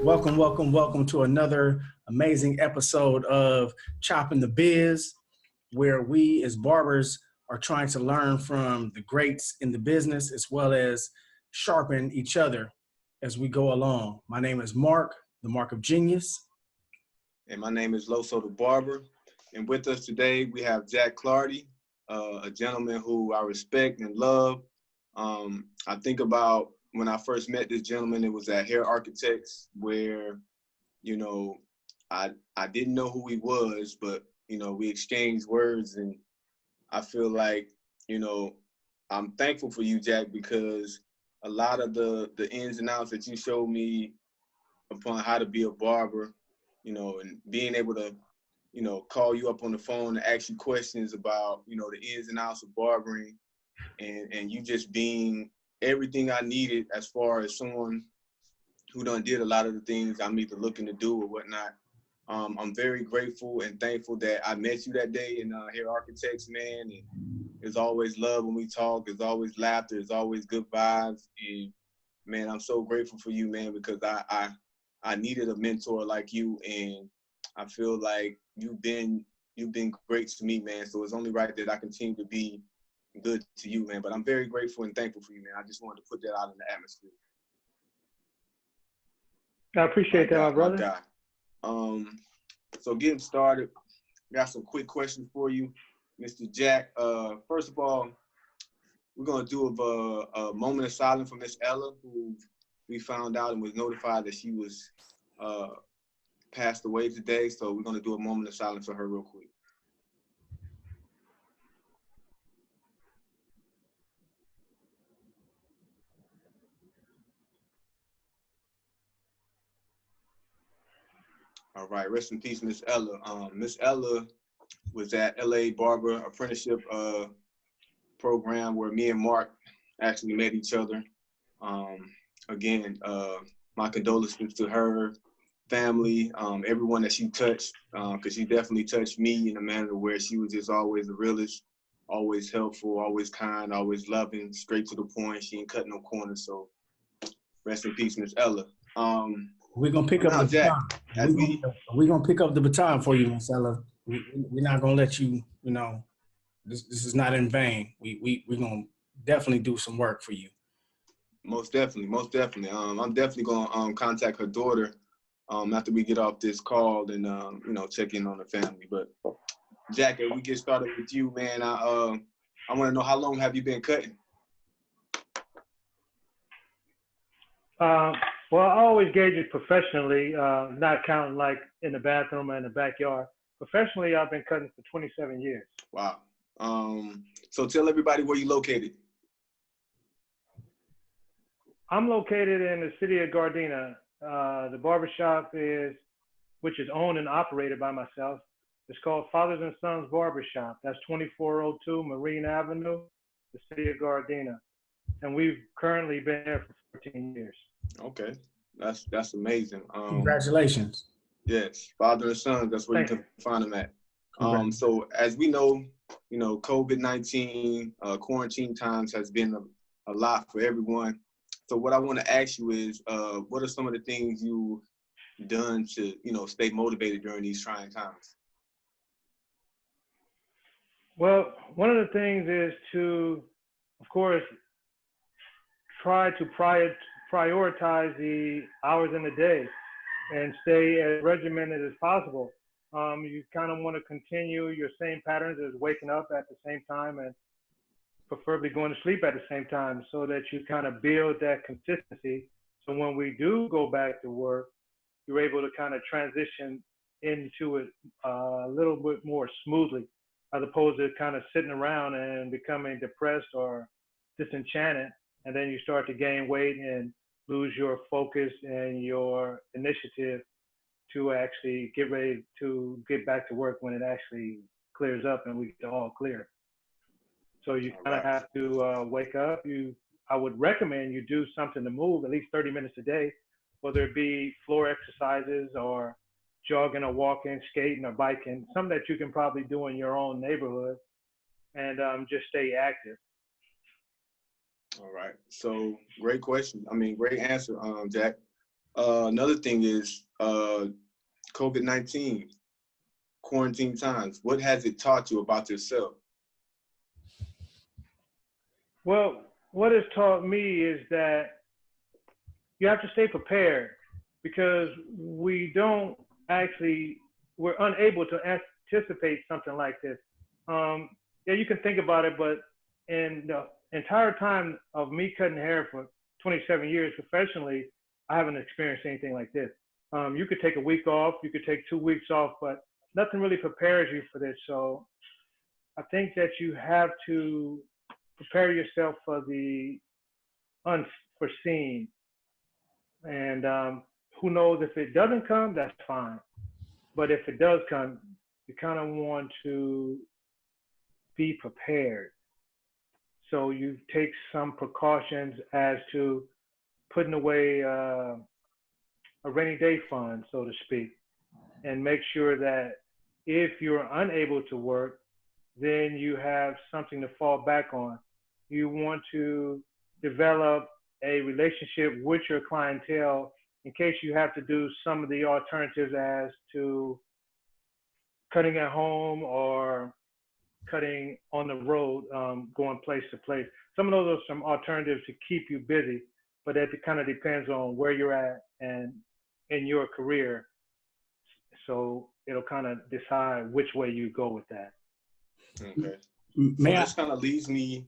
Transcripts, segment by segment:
Welcome, welcome, welcome to another amazing episode of Chpoointhebiz, where we as barbers are trying to learn from the greats in the business as well as sharpen each other as we go along. My name is Mark, the Mark of Genius. And my name is Loso the Barber. And with us today, we have Jack Clardy, a gentleman who I respect and love. I think about when I first met this gentleman, it was at Hair Architects where, I didn't know who he was, but, we exchanged words. And I feel like, I'm thankful for you, Jack, because a lot of the ins and outs that you showed me upon how to be a barber, and being able to, call you up on the phone and ask you questions about, the ins and outs of barbering and you just being everything I needed as far as someone who done did a lot of the things I'm either looking to do or whatnot. I'm very grateful and thankful that I met you that day in Hair Architects, man. And there's always love when we talk. There's always laughter. There's always good vibes. And man, I'm so grateful for you, man, because I needed a mentor like you, and I feel like you've been great to me, man. So it's only right that I continue to be good to you, man. But I'm very grateful and thankful for you, man. I just wanted to put that out in the atmosphere. I appreciate that, my brother. My guy. So getting started, got some quick questions for you, Mr. Jack. First of all, we're gonna do a moment of silence for Miss Ella, who we found out and was notified that she was passed away today. So we're gonna do a moment of silence for her real quick. All right, rest in peace, Miss Ella. Miss Ella was at LA Barber Apprenticeship program where me and Mark actually met each other. Again, my condolences to her family, everyone that she touched, because she definitely touched me in a manner where she was just always the realest, always helpful, always kind, always loving, straight to the point. She ain't cutting no corners. So rest in peace, Miss Ella. We're gonna pick up the baton. We're gonna pick up the baton for you, Miss Ella. We're not gonna let you, this is not in vain. We're gonna definitely do some work for you. Most definitely. I'm definitely gonna contact her daughter after we get off this call and check in on the family. But Jack, if we get started with you, man, I want to know, how long have you been cutting? Well, I always gauge it professionally, not counting like in the bathroom or in the backyard. Professionally, I've been cutting for 27 years. Wow. So tell everybody where you're located. I'm located in the city of Gardena. The barbershop which is owned and operated by myself. It's called Fathers and Sons Barbershop. That's 2402 Marine Avenue, the city of Gardena. And we've currently been there for 14 years. Okay, that's amazing. Congratulations. Yes, father and son, that's where you can find them at. So as we know, COVID-19, quarantine times has been a lot for everyone. So what I want to ask you is, what are some of the things you've done to, stay motivated during these trying times? Well, one of the things is to, of course, try to prioritize the hours in the day and stay as regimented as possible. You kind of want to continue your same patterns as waking up at the same time and preferably going to sleep at the same time, so that you kind of build that consistency. So when we do go back to work, you're able to kind of transition into it a little bit more smoothly, as opposed to kind of sitting around and becoming depressed or disenchanted. And then you start to gain weight and lose your focus and your initiative to actually get ready to get back to work when it actually clears up and we get all clear. So you kind of have to wake up. I would recommend you do something to move at least 30 minutes a day, whether it be floor exercises or jogging or walking, skating or biking, something that you can probably do in your own neighborhood, and just stay active. All right. So great question. I mean, great answer, Jack. Another thing is COVID-19, quarantine times. What has it taught you about yourself? Well, what it's taught me is that you have to stay prepared because we're unable to anticipate something like this. Yeah, you can think about it, but in the entire time of me cutting hair for 27 years professionally, I haven't experienced anything like this. You could take a week off, you could take 2 weeks off, but nothing really prepares you for this. So I think that you have to prepare yourself for the unforeseen. And who knows, if it doesn't come, that's fine. But if it does come, you kind of want to be prepared. So you take some precautions as to putting away a rainy day fund, so to speak, and make sure that if you're unable to work, then you have something to fall back on. You want to develop a relationship with your clientele in case you have to do some of the alternatives as to cutting at home or cutting on the road, going place to place. Some of those are some alternatives to keep you busy, but it kind of depends on where you're at and in your career. So it'll kind of decide which way you go with that. Okay. So this kind of leads me,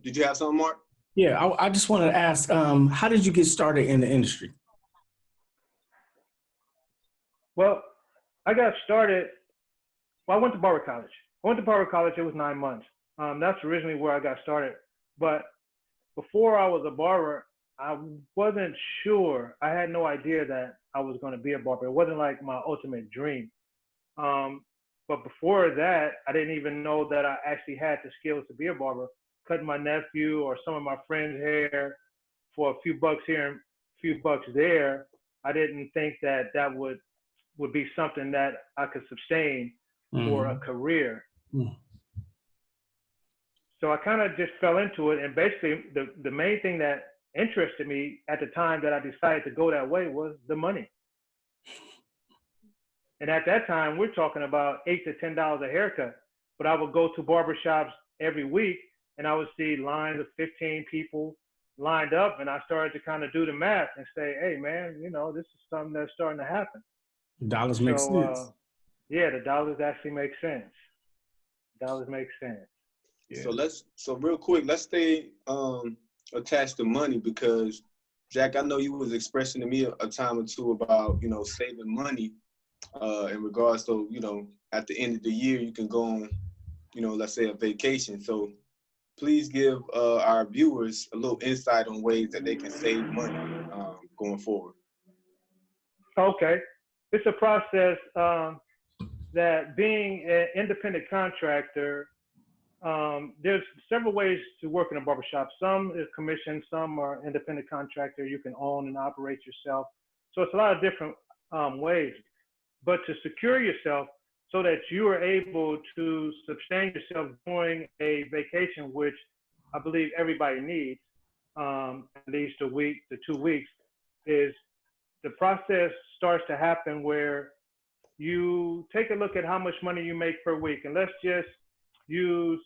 did you have something, Mark? Yeah, I just wanted to ask, how did you get started in the industry? Well, I got started, I went to barber college. It was 9 months. That's originally where I got started. But before I was a barber, I wasn't sure. I had no idea that I was going to be a barber. It wasn't like my ultimate dream. But before that, I didn't even know that I actually had the skills to be a barber. Cutting my nephew or some of my friends' hair for a few bucks here and a few bucks there, I didn't think that that would be something that I could sustain for a career. So I kind of just fell into it. And basically, the main thing that interested me at the time that I decided to go that way was the money. And at that time, we're talking about $8 to $10 a haircut. But I would go to barbershops every week, and I would see lines of 15 people lined up, and I started to kind of do the math and say, hey, man, you know, this is something that's starting to happen. Dollars make sense. Yeah, the dollars actually make sense. Dollars make sense. Yeah. So real quick, let's stay attached to money, because Jack, I know you was expressing to me a time or two about, you know, saving money in regards to, you know, at the end of the year, you can go on, you know, let's say a vacation. So please give our viewers a little insight on ways that they can save money going forward. Okay. It's a process that being an independent contractor, there's several ways to work in a barbershop. Some is commission, some are independent contractor. You can own and operate yourself. So it's a lot of different ways. But to secure yourself so that you are able to sustain yourself during a vacation, which I believe everybody needs, at least a week to 2 weeks, is the process starts to happen where you take a look at how much money you make per week. And let's just use,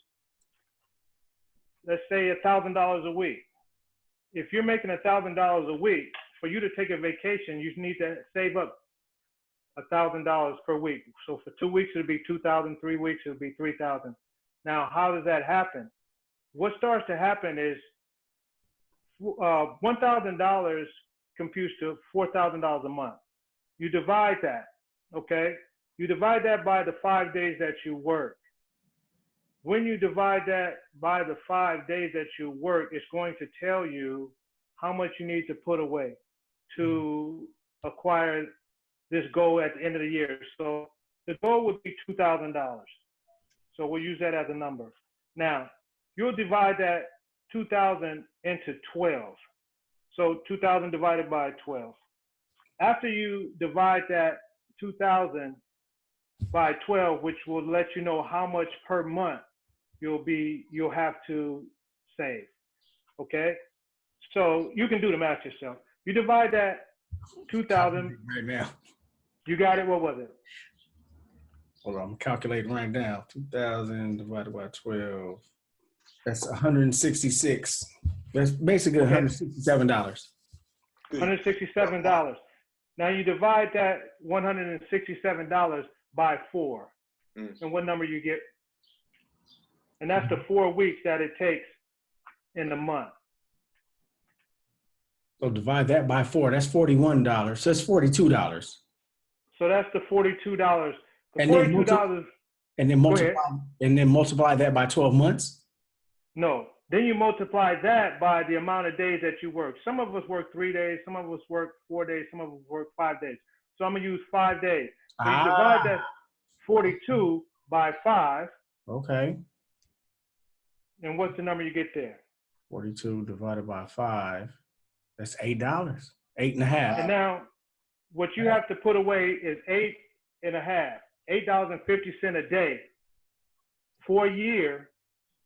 let's say $1,000 a week. If you're making $1,000 a week, for you to take a vacation, you need to save up $1,000 per week. So for 2 weeks, it'll be 2,000, 3 weeks, it'll be 3,000. Now, how does that happen? What starts to happen is $1,000 computes to $4,000 a month. You divide that, okay? You divide that by the 5 days that you work. When you divide that by the 5 days that you work, it's going to tell you how much you need to put away to acquire this goal at the end of the year. So the goal would be $2,000. So we'll use that as a number. Now, you'll divide that 2,000 into 12. So 2,000 divided by 12. After you divide that 2,000 by 12, which will let you know how much per month you'll have to save. Okay? So you can do the math yourself. You divide that $2,000. Right now. You got it. What was it? Hold on, I'm calculating right now. 2,000 divided by 12. That's 166. That's basically Okay. $167. $167. Now you divide that $167 by 4. And what number you get? And that's the 4 weeks that it takes in the month. So divide that by 4. That's $41. So that's $42. So that's the $42. The And $42. and then multiply that by 12 months. No. Then you multiply that by the amount of days that you work. Some of us work 3 days. Some of us work 4 days. Some of us work 5 days. So I'm going to use 5 days. So you divide that 42 by 5. Okay. And what's the number you get there? 42 divided by 5. That's $8. 8.5. And now what you have to put away is $8.50. $8.50 a day for a year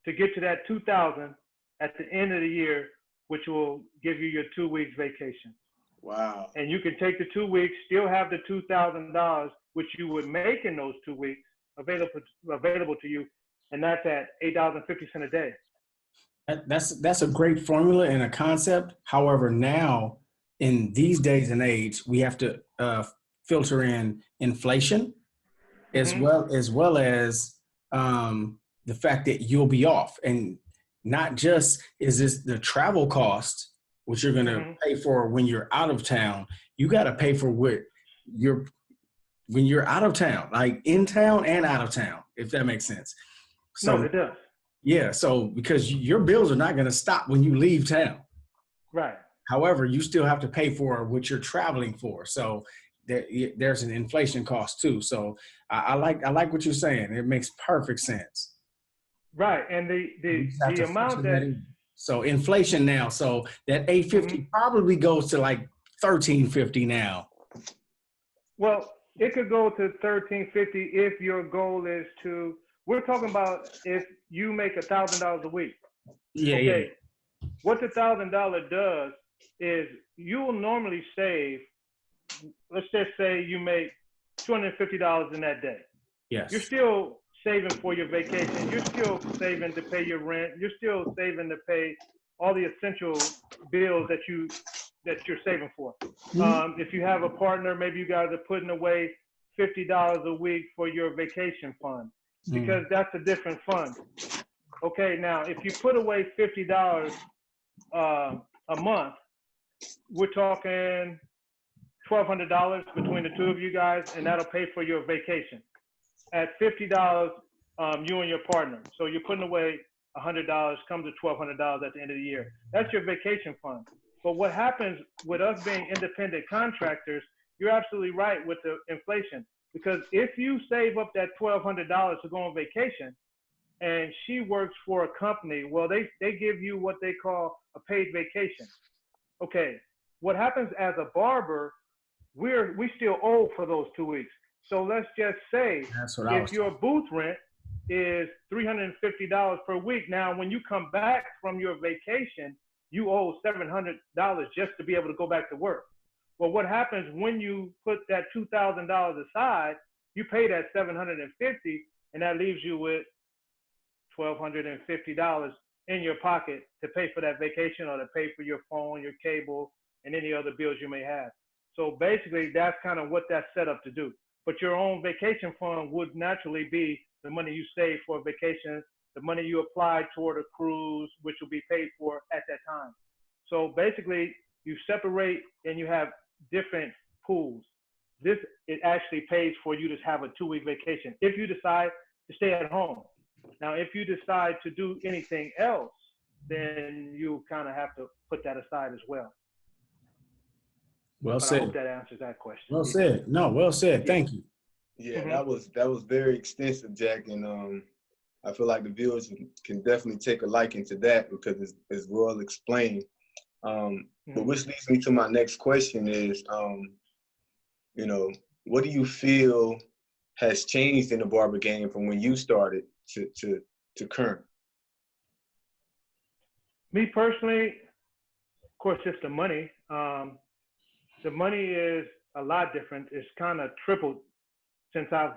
to get to that 2,000 at the end of the year, which will give you your 2 weeks vacation. Wow. And you can take the 2 weeks, still have the $2,000, which you would make in those 2 weeks available to you. And that's at $8.50 a day. That's a great formula and a concept. However, now in these days and age, we have to filter in inflation as well as the fact that you'll be off, and not just is this the travel cost, which you're going to pay for when you're out of town. You got to pay for when you're out of town, like in town and out of town, if that makes sense. So no, it does. Yeah, so because your bills are not going to stop when you leave town. Right. However, you still have to pay for what you're traveling for. So there's an inflation cost too. So I like what you're saying. It makes perfect sense. Right, and the amount that so inflation now. So that $8.50 probably goes to like $13.50 now. Well, it could go to $13.50 if your goal is to. We're talking about if you make $1,000 a week. Yeah, okay. Yeah. What the $1,000 does is you will normally save. Let's just say you make $250 in that day. Yes. You're still saving for your vacation. You're still saving to pay your rent. You're still saving to pay all the essential bills that you're saving for. If you have a partner, maybe you guys are putting away $50 a week for your vacation fund, because that's a different fund. Okay, now if you put away $50 a month, we're talking $1,200 between the two of you guys, and that'll pay for your vacation. At $50, you and your partner. So you're putting away $100, comes to $1,200 at the end of the year. That's your vacation fund. But what happens with us being independent contractors, you're absolutely right with the inflation. Because if you save up that $1,200 to go on vacation, and she works for a company, well, they give you what they call a paid vacation. Okay, what happens as a barber, we still owe for those 2 weeks. So let's just say if your booth rent is $350 per week, now when you come back from your vacation, you owe $700 just to be able to go back to work. Well, what happens when you put that $2,000 aside, you pay that $750, and that leaves you with $1,250 in your pocket to pay for that vacation or to pay for your phone, your cable, and any other bills you may have. So basically, that's kind of what that's set up to do. But your own vacation fund would naturally be the money you save for a vacation, the money you apply toward a cruise, which will be paid for at that time. So basically, you separate and you have different pools. It actually pays for you to have a 2-week vacation if you decide to stay at home. Now, if you decide to do anything else, then you kind of have to put that aside as well. Well said. I hope that answers that question. Well said. No, well said. Thank you. Yeah, that was very extensive, Jack, and I feel like the viewers can definitely take a liking to that because it's well explained. But which leads me to my next question is, what do you feel has changed in the barber game from when you started to current? Me personally, of course, it's the money. The money is a lot different. It's kind of tripled since I've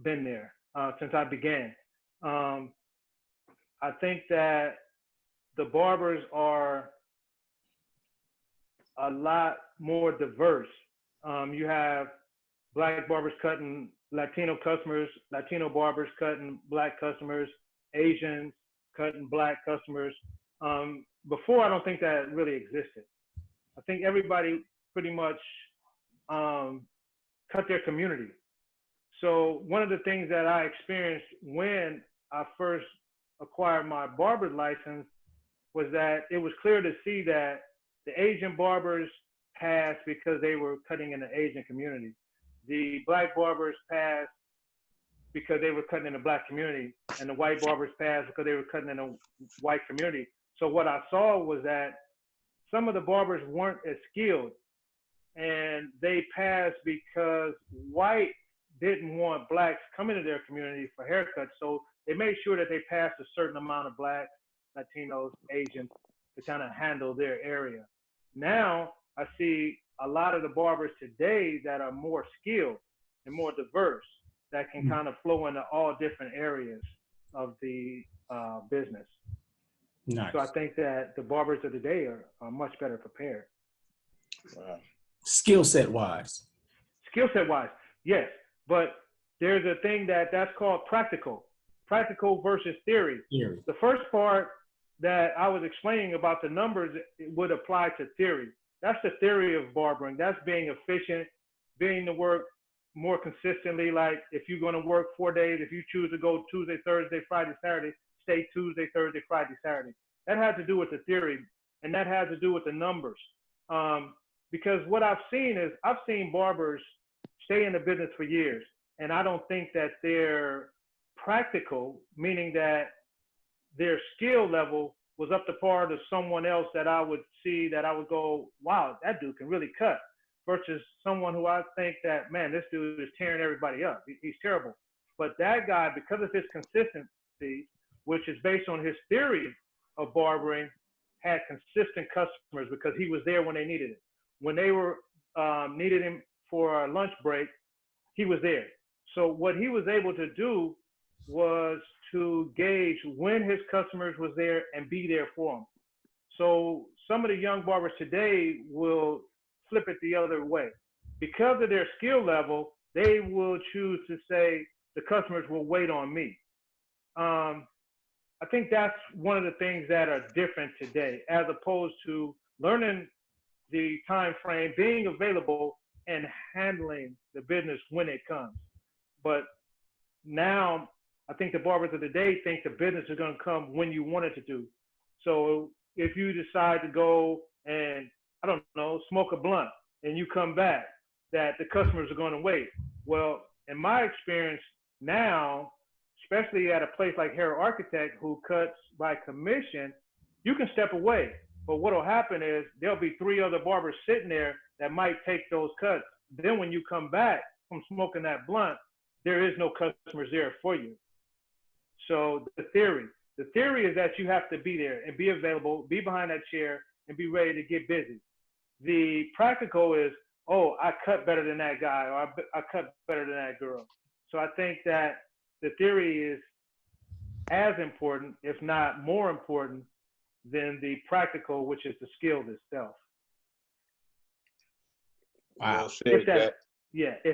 been there, since I began. I think that the barbers are a lot more diverse. You have Black barbers cutting Latino customers, Latino barbers cutting Black customers, Asians cutting Black customers. Before, I don't think that really existed. I think everybody pretty much cut their community. So one of the things that I experienced when I first acquired my barber's license was that it was clear to see that the Asian barbers passed because they were cutting in the Asian community. The Black barbers passed because they were cutting in the Black community, and the white barbers passed because they were cutting in the white community. So what I saw was that some of the barbers weren't as skilled, and they passed because white didn't want Blacks coming to their community for haircuts. So they made sure that they passed a certain amount of Blacks, Latinos, Asians to kind of handle their area. Now I see a lot of the barbers today that are more skilled and more diverse that can kind of flow into all different areas of the business. Nice. So I think that the barbers of today are much better prepared. Wow. Skill set wise. Skill set wise, yes. But there's a thing that's called practical versus theory. The first part that I was explaining about the numbers would apply to theory. That's the theory of barbering. That's being efficient, being to work more consistently. Like if you're going to work 4 days, if you choose to go Tuesday, Thursday, Friday, Saturday, stay Tuesday, Thursday, Friday, Saturday. That has to do with the theory, and that has to do with the numbers. Because what I've seen is I've seen barbers stay in the business for years, and I don't think that they're practical, meaning that their skill level was up to par to someone else that I would see that I would go, wow, that dude can really cut, versus someone who I think that, man, this dude is tearing everybody up. He's terrible. But that guy, because of his consistency, which is based on his theory of barbering, had consistent customers because he was there when they needed it. When they were needed him for a lunch break, he was there. So what he was able to do was to gauge when his customers was there and be there for them. So some of the young barbers today will flip it the other way. Because of their skill level, they will choose to say, the customers will wait on me. I think that's one of the things that are different today, as opposed to learning the time frame, being available, and handling the business when it comes. But now, I think the barbers of the day think the business is going to come when you want it to do. So if you decide to go and, I don't know, smoke a blunt and you come back, that the customers are going to wait. Well, in my experience now, especially at a place like Hair Architect, who cuts by commission, you can step away. But what will happen is there'll be 3 other barbers sitting there that might take those cuts. Then when you come back from smoking that blunt, there is no customers there for you. So the theory is that you have to be there and be available, be behind that chair, and be ready to get busy. The practical is, oh, I cut better than that guy, or I cut better than that girl. So I think that the theory is as important, if not more important, than the practical, which is the skill itself. Wow. If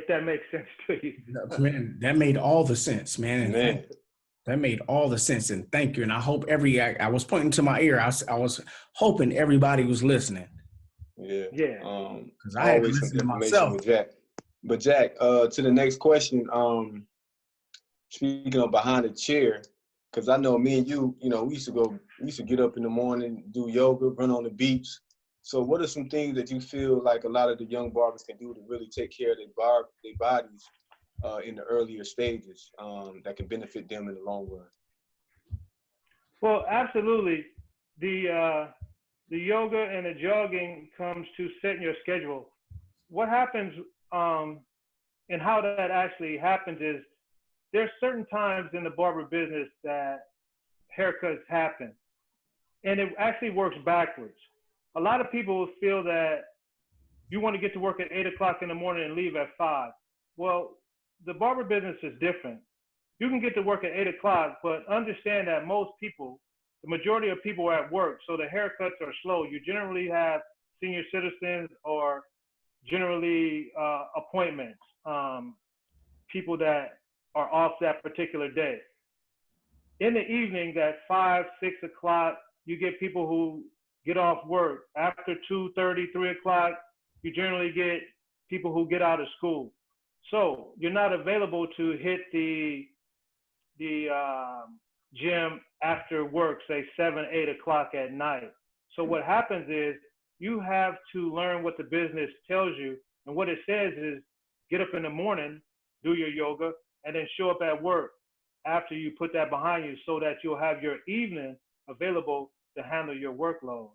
that makes sense to you. Man, that made all the sense, man. That made all the sense, and thank you. And I hope I was pointing to my ear. I was hoping everybody was listening. Yeah. Because I had to listen to myself. With Jack. But Jack, to the next question, speaking of behind the chair, because I know me and you, we used to get up in the morning, do yoga, run on the beach. So what are some things that you feel like a lot of the young barbers can do to really take care of their bodies in the earlier stages that can benefit them in the long run? Well, absolutely. The yoga and the jogging comes to setting your schedule. What happens and how that actually happens is there's certain times in the barber business that haircuts happen, and it actually works backwards. A lot of people feel that you want to get to work at 8 o'clock in the morning and leave at 5. Well, the barber business is different. You can get to work at 8 o'clock, but understand that most people, the majority of people are at work, so the haircuts are slow. You generally have senior citizens or generally appointments, people that are off that particular day. In the evening, at 5, 6 o'clock, you get people who get off work. After 2:30, 3 o'clock, you generally get people who get out of school. So you're not available to hit the gym after work, say 7, 8 o'clock at night. So what happens is you have to learn what the business tells you. And what it says is get up in the morning, do your yoga, and then show up at work after you put that behind you so that you'll have your evening available to handle your workload.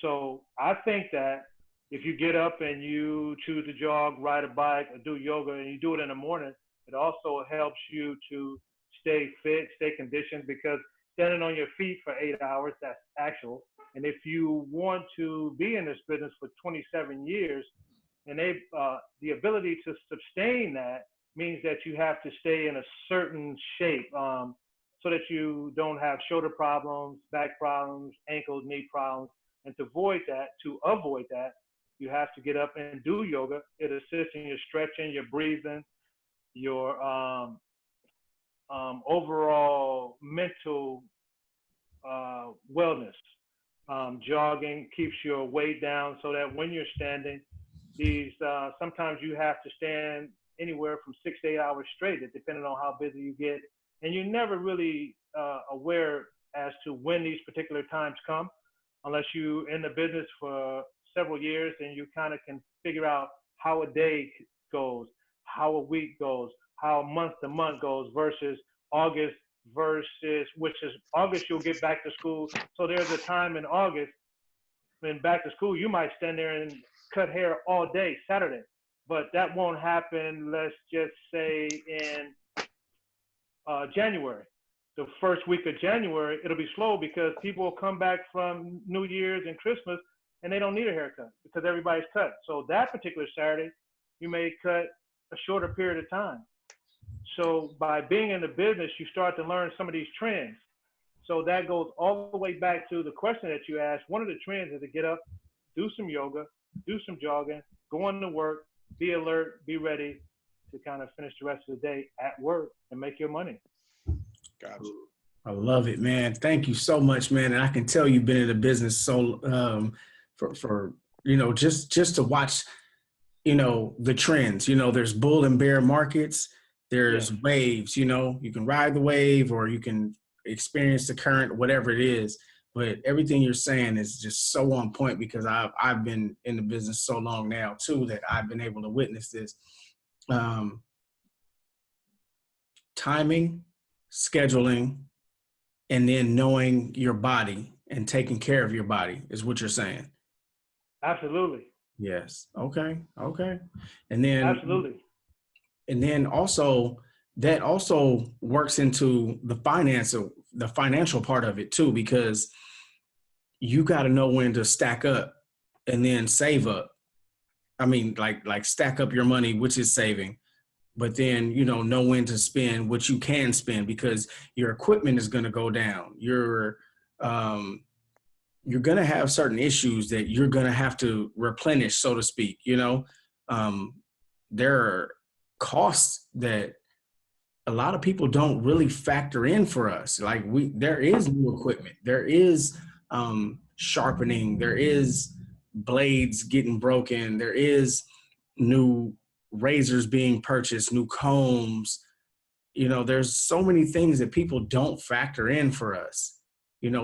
So I think that if you get up and you choose to jog, ride a bike, or do yoga, and you do it in the morning, it also helps you to stay fit, stay conditioned, because standing on your feet for 8 hours, that's actual. And if you want to be in this business for 27 years, and the ability to sustain that means that you have to stay in a certain shape so that you don't have shoulder problems, back problems, ankles, knee problems. And to avoid that, you have to get up and do yoga. It assists in your stretching, your breathing, your overall mental wellness. Jogging keeps your weight down so that when you're standing, sometimes you have to stand anywhere from 6 to 8 hours straight, depending on how busy you get. And you're never really aware as to when these particular times come, unless you're in the business for several years and you kind of can figure out how a day goes, how a week goes, how month to month goes versus August which is August, you'll get back to school. So there's a time in August when back to school, you might stand there and cut hair all day, Saturday. But that won't happen, let's just say in January. The first week of January, it'll be slow because people will come back from New Year's and Christmas and they don't need a haircut because everybody's cut. So that particular Saturday, you may cut a shorter period of time. So by being in the business, you start to learn some of these trends. So that goes all the way back to the question that you asked. One of the trends is to get up, do some yoga, do some jogging, go on to work, be alert, be ready to kind of finish the rest of the day at work and make your money. Gotcha. I love it, man. Thank you so much, man. And I can tell you've been in the business so for just to watch, the trends. There's bull and bear markets. There's waves. You can ride the wave or you can experience the current, whatever it is. But everything you're saying is just so on point because I've been in the business so long now too that I've been able to witness this. Timing, scheduling, and then knowing your body and taking care of your body is what you're saying. Absolutely. Yes. Okay. And then absolutely. And then also that also works into the financial part of it too, because you got to know when to stack up and then save up. I mean, like stack up your money, which is saving, but then, know when to spend what you can spend because your equipment is going to go down. You're going to have certain issues that you're going to have to replenish, so to speak. There are costs that a lot of people don't really factor in for us. Like there is new equipment, there is sharpening, there is blades getting broken, there is new razors being purchased, new combs. There's so many things that people don't factor in for us,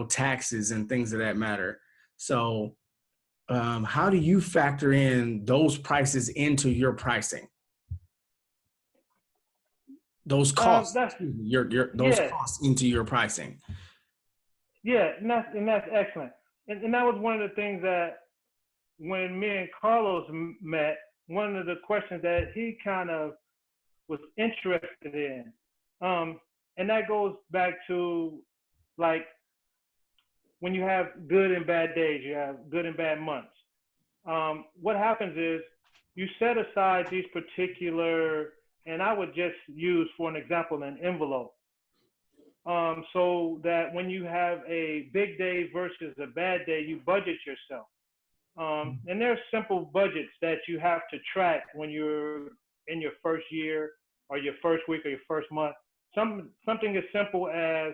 taxes and things of that matter. So how do you factor in those prices into your pricing? Those costs, costs into your pricing. Yeah, and that's excellent. And that was one of the things that when me and Carlos met, one of the questions that he kind of was interested in. And that goes back to like when you have good and bad days, you have good and bad months. what happens is you set aside these particular, and I would just use for an example, an envelope. So that when you have a big day versus a bad day, you budget yourself. And there's simple budgets that you have to track when you're in your first year or your first week or your first month. Something as simple as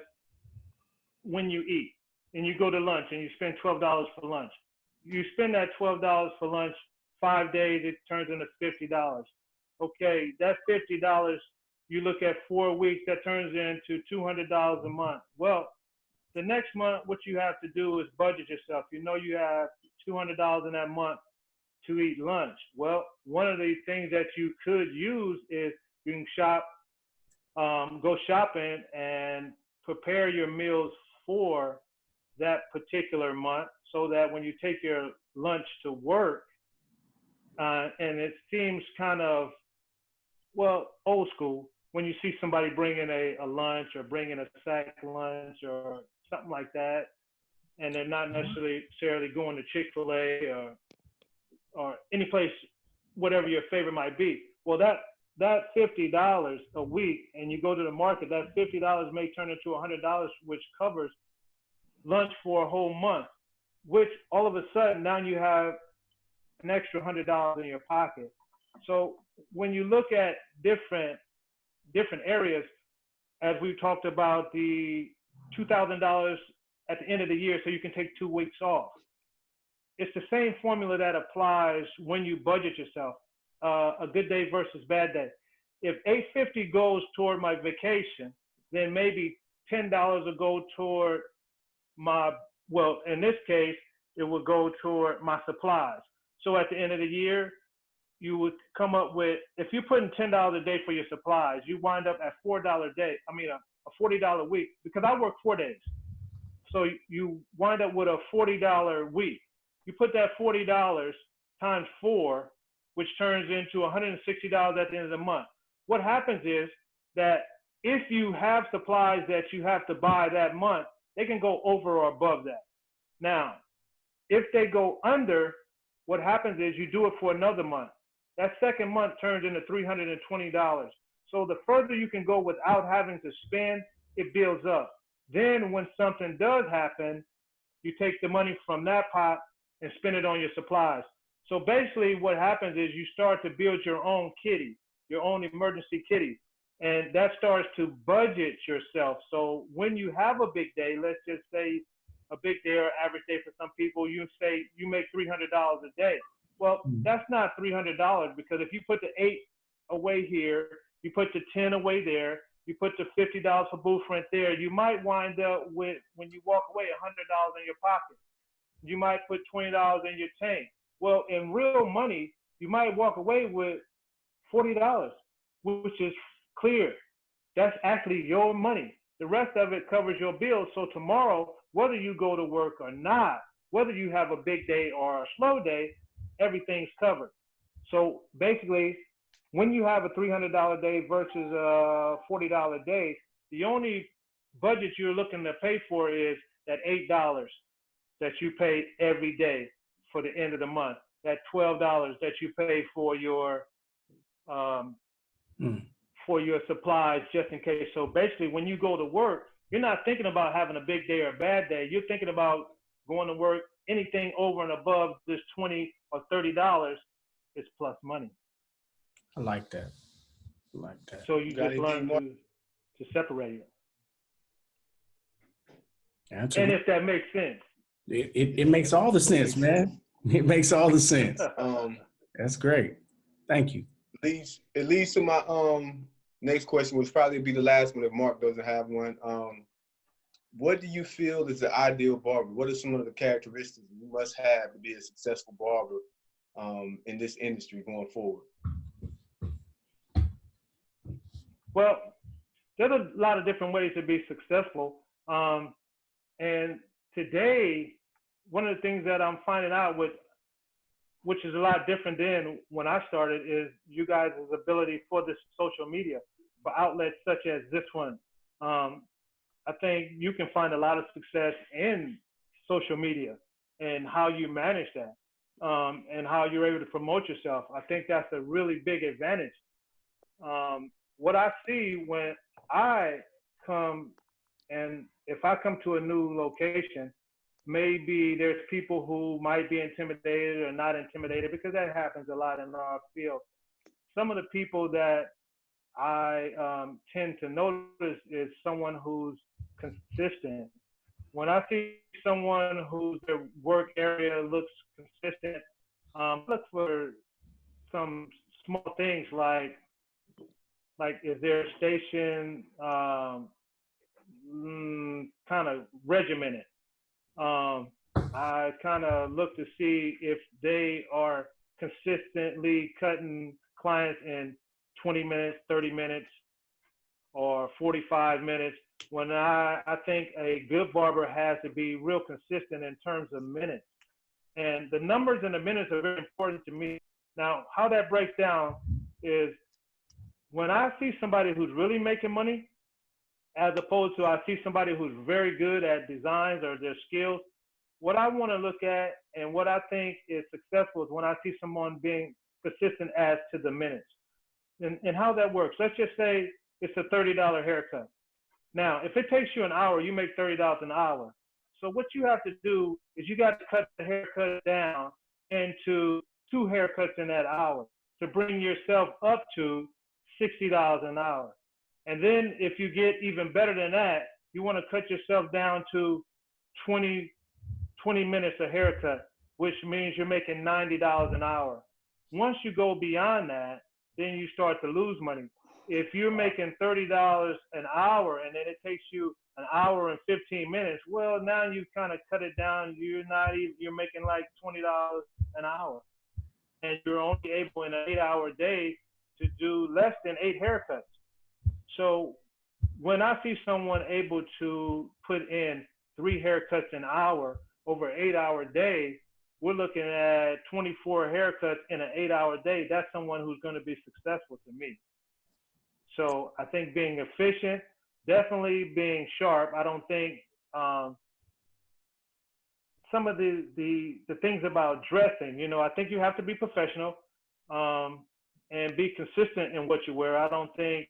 when you eat and you go to lunch and you spend $12 for lunch. You spend that $12 for lunch 5 days, it turns into $50. Okay, that $50, you look at 4 weeks, that turns into $200 a month. Well, the next month, what you have to do is budget yourself. You know you have $200 in that month to eat lunch. Well, one of the things that you could use is you can shop, go shopping and prepare your meals for that particular month so that when you take your lunch to work, and it seems kind of, well, old school, when you see somebody bringing a lunch or bringing a sack lunch or something like that, and they're not necessarily going to Chick-fil-A or any place, whatever your favorite might be. Well, that $50 a week, and you go to the market, that $50 may turn into $100, which covers lunch for a whole month, which all of a sudden now you have an extra $100 in your pocket. So when you look at different areas, as we talked about the $2,000 at the end of the year so you can take 2 weeks off. It's the same formula that applies when you budget yourself, a good day versus bad day. If $850 goes toward my vacation, then maybe $10 will go toward my, well, in this case, it would go toward my supplies. So at the end of the year, you would come up with, if you're putting $10 a day for your supplies, you wind up at $4 a day, a $40 a week, because I work 4 days. So you wind up with a $40 week. You put that $40 times 4, which turns into $160 at the end of the month. What happens is that if you have supplies that you have to buy that month, they can go over or above that. Now, if they go under, what happens is you do it for another month. That second month turns into $320. So the further you can go without having to spend, it builds up. Then when something does happen, you take the money from that pot and spend it on your supplies. So basically what happens is you start to build your own kitty, your own emergency kitty. And that starts to budget yourself. So when you have a big day, let's just say a big day or average day for some people, you say you make $300 a day. Well, that's not $300 because if you put the 8 away here, you put the 10 away there, you put the $50 for booth rent there, you might wind up with, when you walk away, $100 in your pocket. You might put $20 in your tank. Well, in real money, you might walk away with $40, which is clear. That's actually your money. The rest of it covers your bills. So tomorrow, whether you go to work or not, whether you have a big day or a slow day, everything's covered. So basically, when you have a $300 day versus a $40 day, the only budget you're looking to pay for is that $8 that you pay every day for the end of the month, that $12 that you pay for your supplies just in case. So basically, when you go to work, you're not thinking about having a big day or a bad day. You're thinking about going to work. Anything over and above this $20 or $30 is plus money. I like that. I like that. So you just learn to separate it. And if that makes sense. It makes all the sense, man. It makes all the sense. That's great. Thank you. It leads to my next question, which probably be the last one if Mark doesn't have one. What do you feel is the ideal barber? What are some of the characteristics you must have to be a successful barber in this industry going forward? Well, there's a lot of different ways to be successful. And today, one of the things that I'm finding out with, which is a lot different than when I started, is you guys' ability for this social media, for outlets such as this one. I think you can find a lot of success in social media and how you manage that. and how you're able to promote yourself. I think that's a really big advantage. What I see when I come, and if I come to a new location, maybe there's people who might be intimidated or not intimidated, because that happens a lot in our field. Some of the people that I tend to notice is someone who's consistent. When I see someone whose their work area looks consistent, look for some small things like is their station kind of regimented. I kind of look to see if they are consistently cutting clients in 20 minutes, 30 minutes, or 45 minutes. When I think a good barber has to be real consistent in terms of minutes. And the numbers and the minutes are very important to me. Now, how that breaks down is when I see somebody who's really making money, as opposed to I see somebody who's very good at designs or their skills, what I want to look at and what I think is successful is when I see someone being consistent as to the minutes. And how that works. Let's just say it's a $30 haircut. Now, if it takes you an hour, you make $30 an hour. So what you have to do is you got to cut the haircut down into 2 haircuts in that hour to bring yourself up to $60 an hour. And then if you get even better than that, you want to cut yourself down to 20 minutes a haircut, which means you're making $90 an hour. Once you go beyond that, then you start to lose money. If you're making $30 an hour and then it takes you an hour and 15 minutes, well, now you kind of cut it down. You're making like $20 an hour. And you're only able in an 8-hour day to do less than 8 haircuts. So when I see someone able to put in 3 haircuts an hour over an 8-hour day, we're looking at 24 haircuts in an 8-hour day. That's someone who's going to be successful to me. So I think being efficient, definitely being sharp. I don't think some of the things about dressing, I think you have to be professional and be consistent in what you wear. I don't think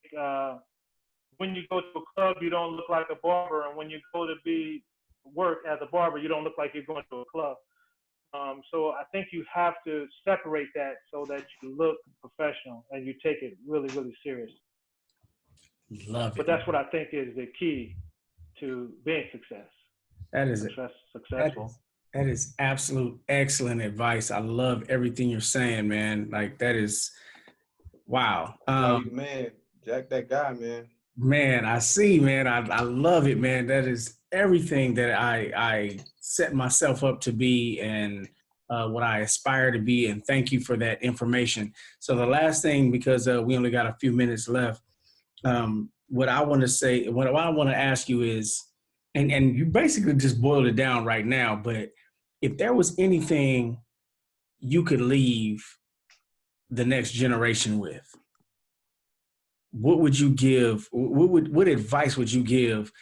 when you go to a club, you don't look like a barber. And when you go to work as a barber, you don't look like you're going to a club. So I think you have to separate that so that you look professional and you take it really, really serious. Love it. But that's what I think is the key to being successful. That is absolute excellent advice. I love everything you're saying, man. Like that is, wow. Man, Jack, that guy, man. Man, I see, man. I love it, man. That is everything that I set myself up to be and what I aspire to be. And thank you for that information. So the last thing, because we only got a few minutes left, what I want to say, what I want to ask you is, and you basically just boiled it down right now, but if there was anything you could leave the next generation with, what would you give? What advice would you give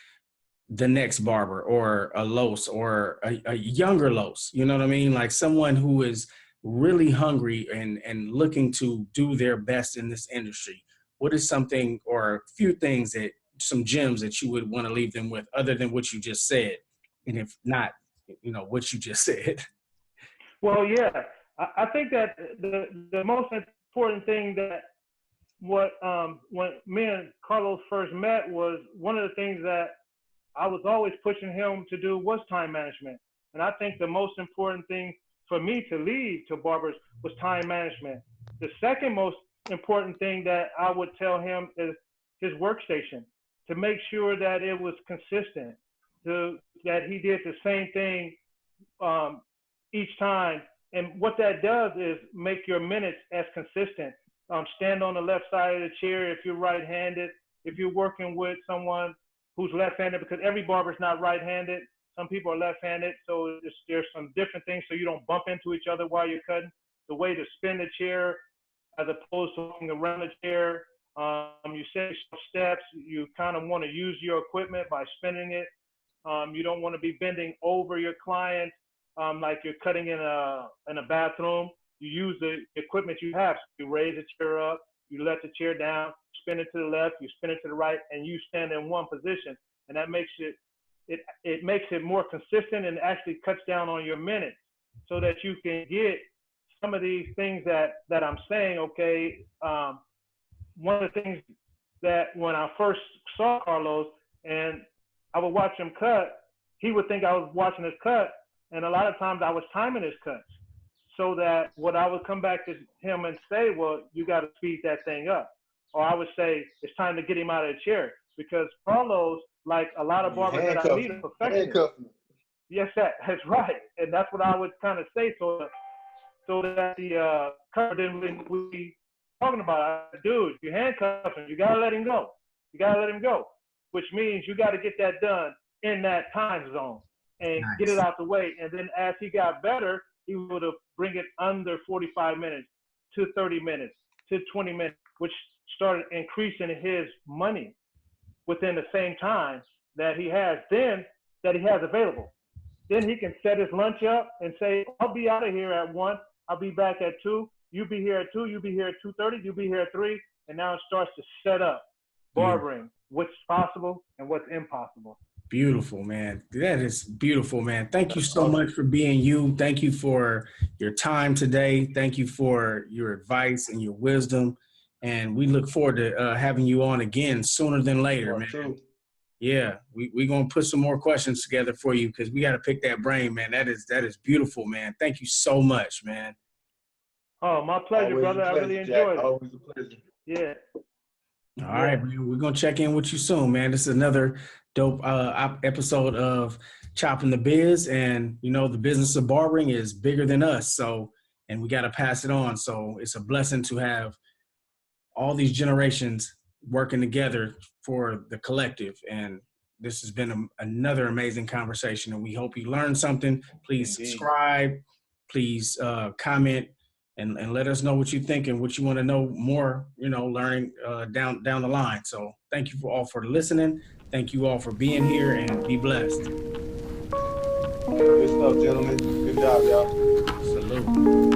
the next barber or a Los or a younger Los? You know what I mean? Like someone who is really hungry and looking to do their best in this industry. What is something or a few things some gems that you would want to leave them with other than what you just said? And if not, what you just said. Well, yeah, I think that the most important thing that when me and Carlos first met was one of the things that I was always pushing him to do was time management. And I think the most important thing for me to lead to barbers was time management. The second most important thing that I would tell him is his workstation, to make sure that it was consistent, that he did the same thing each time. And what that does is make your minutes as consistent. Stand on the left side of the chair if you're right-handed. If you're working with someone who's left-handed, because every barber's not right-handed. Some people are left-handed, so there's some different things so you don't bump into each other while you're cutting. The way to spin the chair as opposed to walking around the chair. You say steps. You kind of want to use your equipment by spinning it. You don't want to be bending over your client. like you're cutting in a bathroom, you use the equipment you have. So you raise the chair up, you let the chair down, spin it to the left, you spin it to the right, and you stand in one position. And that makes it makes it more consistent and actually cuts down on your minutes so that you can get some of these things that I'm saying, okay. One of the things that when I first saw Carlos and I would watch him cut, he would think I was watching his cut. And a lot of times I was timing his cuts so that what I would come back to him and say, well, you got to speed that thing up. Or I would say, it's time to get him out of the chair, because Carlos, like a lot of barbers that I meet, are perfectionists. Yes, that's right. And that's what I would kind of say so that the cutter didn't really be talking about, dude, you handcuff him, you got to let him go. You got to let him go, which means you got to get that done in that time zone and get it out the way. And then as he got better, he would bring it under 45 minutes to 30 minutes to 20 minutes, which started increasing his money within the same time that he has available. Then he can set his lunch up and say, I'll be out of here at 1, I'll be back at 2, you be here at 2, you be here at 2:30, you be here at 3, and now it starts to set up barbering, what's possible and what's impossible. Beautiful, man. That is beautiful, man. Thank you so much for being you. Thank you for your time today. Thank you for your advice and your wisdom. And we look forward to having you on again sooner than later, man. True. Yeah, we're going to put some more questions together for you because we got to pick that brain, man. That is beautiful, man. Thank you so much, man. Oh, my pleasure, brother. I really enjoyed it. Always a pleasure. Yeah. All right, man. We're going to check in with you soon, man. This is another dope episode of Chopping the Biz. And, you know, the business of barbering is bigger than us. So, and we got to pass it on. So it's a blessing to have all these generations working together for the collective. And this has been another amazing conversation. And we hope you learned something. Please subscribe. Please comment. And let us know what you think and what you want to know more, you know, learning down the line. So thank you all for listening. Thank you all for being here, and be blessed. Good stuff, gentlemen. Good job, y'all. Salute.